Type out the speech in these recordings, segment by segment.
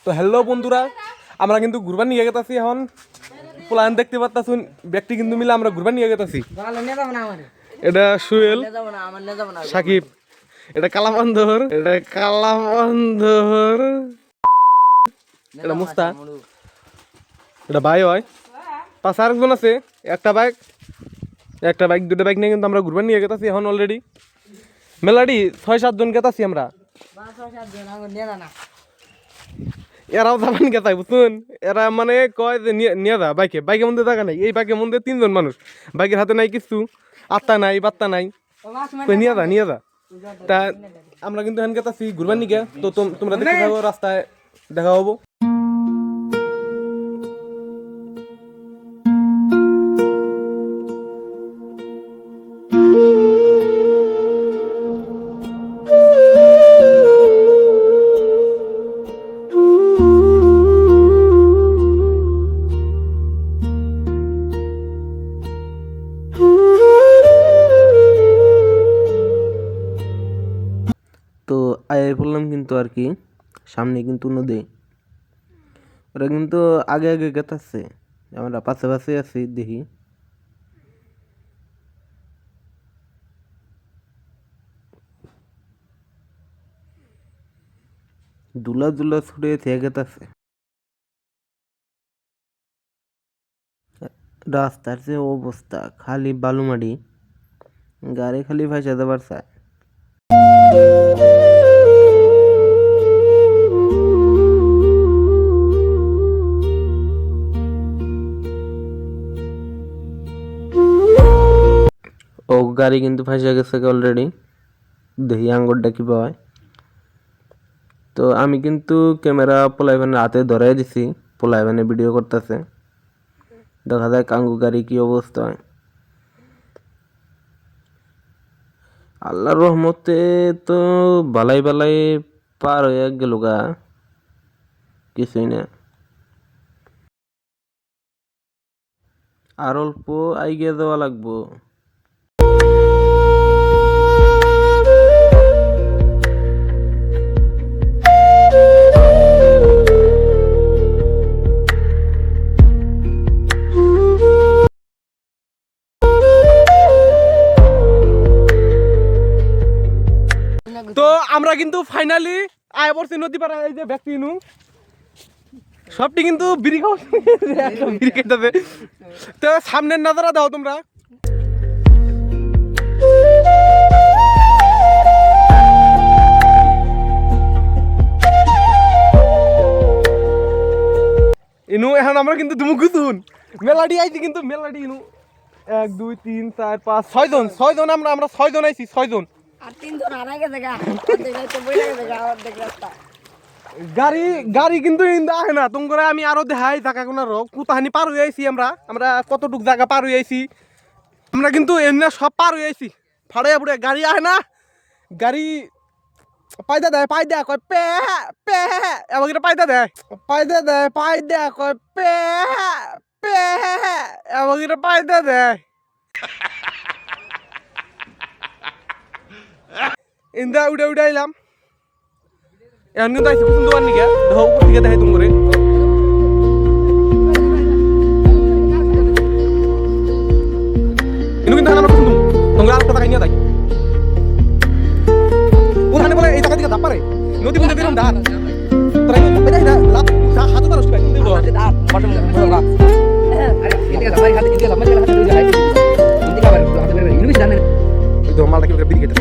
তো হ্যালো বন্ধুরা, আমরা কিন্তু ঘুরবার নিয়ে গেতাছি। এখন প্ল্যান দেখতে পাচ্ছেন, ব্যক্তি কিন্তু মিলে আমরা ঘুরবার নিয়ে গেতাছি। এটা সুহেল, সাকিব, এটা কালাবন্ধর, এটা মুস্তা, এটা ভাই হয়। পাঁচ আরেকজন আছে, একটা বাইক দুটো বাইক নিয়ে কিন্তু আমরা ঘুরবার নিয়ে গেতাছি। এখন অলরেডি মেলাডি 6-7 জন গেতাছি আমরা। এরাও যাবেন গেতাই বুঝুন, এরা মানে কয় যে নিয়ে যা বাইকের মধ্যে জায়গা নাই। এই বাইকের মধ্যে 3 জন মানুষ, বাইকের হাতে নাই কিছু, আত্মা নাই বাত্তা নাই, নিয়ে যা। তা আমরা কিন্তু এখান গেতাছি ঘুরবার নিয়ে। তো তোমরা দেখতে থাকো, রাস্তায় দেখা হবো। তো আয় বললাম কিন্তু আর কি, সামনে কিন্তু নদী, ওরা কিন্তু আগে আগে গেতাছে, আমরা পাশে পাশে আছি। দেখি দুলা ছুটে থেকে গেতাছে। রাস্তার যে অবস্থা, খালি বালুমাটি, গাড়ি খালি ভাইসা যাবার চায়। ও গাড়ি কিন্তু ফাঁসে গেছে অলরেডি, দেখি আঙ্গুরটা কি পাওয়ায়। তো আমি কিন্তু ক্যামেরা পোলাইভানের হাতে ধরাই দিছি, পোলাইভানে ভিডিও করতেছে। দেখা যায় কাঙ্গু গাড়ি কি অবস্থা হয়। আল্লাহর রহমতে তো বালাই বালাই পার হয়ে গেল গা, কিছুই না। আর অল্প আইগে দেওয়া লাগবো। তো আমরা কিন্তু ফাইনালি আয় পড়ছি নদী পাড়া। এই যে ব্যক্তি নু সবটি কিন্তু বিড়ি খাওয়া। তো সামনের নজরা দাও তোমরা। ইনু এখন আমরা কিন্তু দুমুকুতুন মেলাডি আইছি, কিন্তু মেলাডি ইনু 1 2 3 4 5 6 জন আমরা 6 জন আইছি, 6 জন। আর 3 জন আনা গেছে গা, তো বইলা গেছে গা অর্ধেক রাস্তা। গাড়ি কিন্তু ইন্দা আহে না তোমরা। আমি আরো দেখাই জায়গা কোন কুতাহানি পার হয়ে আইছি। আমরা কতটুক জায়গা পার হয়ে আইছি। আমরা কিন্তু এমনি সব পার হয়ে আইছি। ফাড়ে পুড়ে গাড়ি আহে না, গাড়ি পায়দা দেয় কয় পে পে, এবার পায়দা দেয় কয় পে পে, এবার পায়দা দেয়। ইন্দা উড়ে আইলাম। এখন কিন্তু আইসি কুসুম দোকান নিকে, দেখো উপর থেকে দেখাই তুমি করে। কিন্তু কিন্তু আমরা কুসুম তোমরা আর কথা নিয়ে যাই। ওখানে বলে এই জায়গা থেকে ধাপ পারে নদী মধ্যে বেরোন ধার তোরা এটা এটা লাভ হাতে তার আসবে কিন্তু দেবো ধার বটম বড় আরে এদিকে ধামাই হাতে এদিকে ধামাই হাতে দুই জায়গায় এদিকে আবার হাতে বের ইনুমিস জানেন এই তো মালটা কি করে বিড়ি খেতে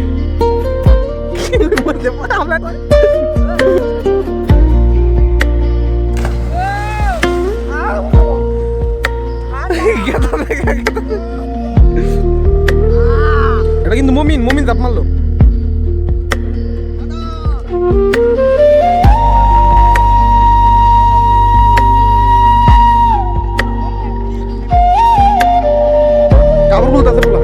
বলতে পারে আমরা করে। এটা কিন্তু মমিন জাপ মারলো। কাপড় বলতেছে বলা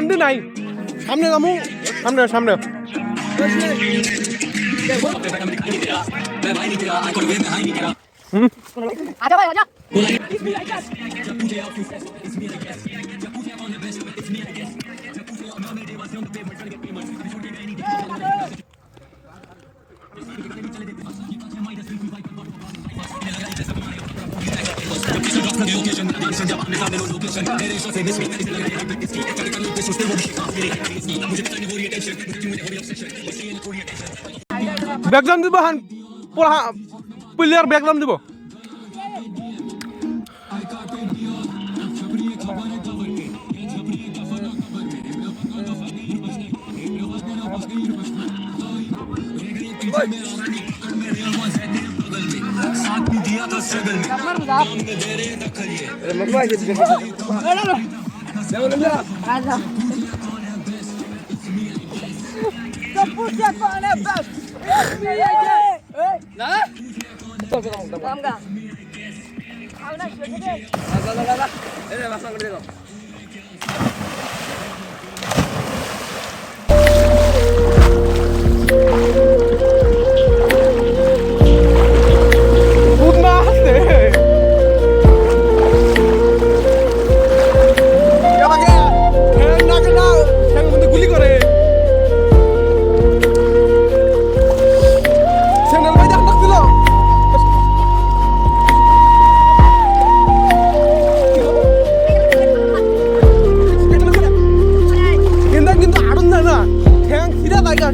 শান্তি নাই সামনে যাবো সামনে সামনে আচ্ছা ভাই আচ্ছা ব্যাকগ্রাউন্ড দিব হান পড়া প্লেয়ার ব্যাকগ্রাউন্ড দিব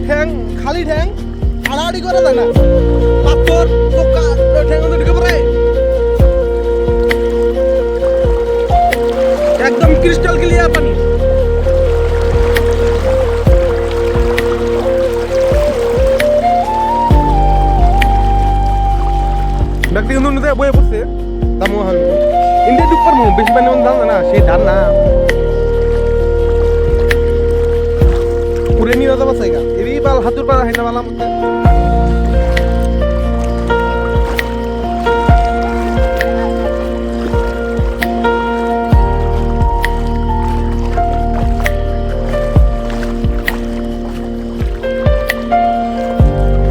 ঠ্যাং খালি ঠ্যাং আড়াআড়ি করে দেয় না পাথর পোকা ঠ্যাং ঢুকে পড়ে একদম ক্রিস্টাল ক্লিয়ার পানি ব্যক্তি কিন্তু নদীতে বয়ে পড়ছে দামো হাল ইন্ডিয়া ডুব পারবো বেশি পানি দাম না সেই ধান না পুরে নিয়ে যাবো সাইগা এই বাল হাতুর পাড়া হাইনা বালা মধ্যে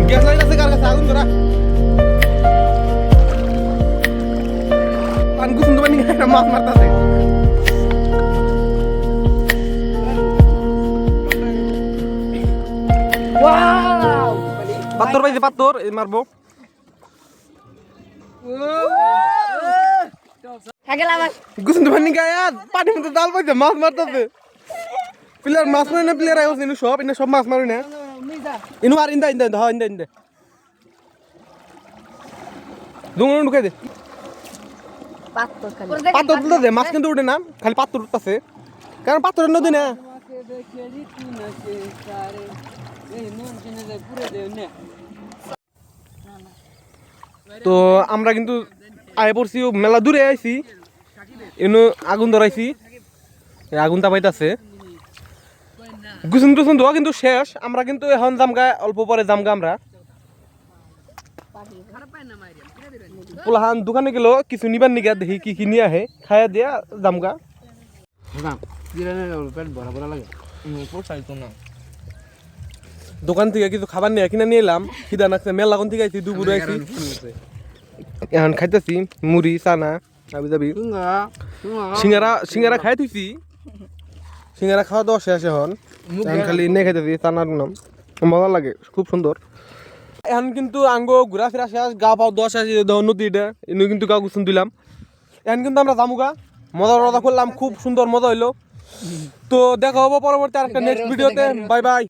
গ্যাস লাইট আছে কার কাছে আগুন ধরা পানকু সুন্দর পানি মাছ মারতাছে পাথর পাইছে পাথর এই মারবো গুছন তো পানি গায়া পানি মধ্যে জাল পাইছে মাছ মারতাছে প্লেয়ার মাছ মারে না প্লেয়ার আইছে ইনু সব মাছ মারে না ইনু আর ইন্দা দুঙ্গন ঢুকাই দে পাথর তুলতে দে মাছ কিন্তু উঠে না খালি পাথর উঠতেছে কারণ পাথরের নদী না তো আমরা কিন্তু আয় পড়ছি মেলা দূরে আইছি এনু আগুন ধরাইছি আগুন তাপাইতাছে গুছুন টুসুন ধোয়া কিন্তু শেষ আমরা কিন্তু এখন জামগা অল্প পরে জামগা আমরা পোলাহান দোকানে গেল কিছু নিবার নিগা দেখি কি কি নিয়ে আহে খাইয়া দিয়া জামগা দোকান থেকে কিছু খাবার নিয়ে কিনা নিয়ে এলাম খিদা নাকছে মেলা কোন থেকে আইছি দুপুরে আইছি এখন খাইতেছি মুড়ি চানা আবি যাবি সিঙ্গারা খাই থুইছি সিঙ্গারা খাওয়া দাওয়া শেষ এখন খালি এনে খাইতেছি চানার নাম মজা লাগে খুব সুন্দর এখন কিন্তু আঙ্গো ঘোরাফেরা শেষ গা পাও দশ আসি নদীটা এনে কিন্তু গা গুছুন দিলাম এখন কিন্তু আমরা জামুগা মজা করলাম খুব সুন্দর মজা হইলো তো দেখা হবো পরবর্তী আরেকটা নেক্সট ভিডিওতে বাই বাই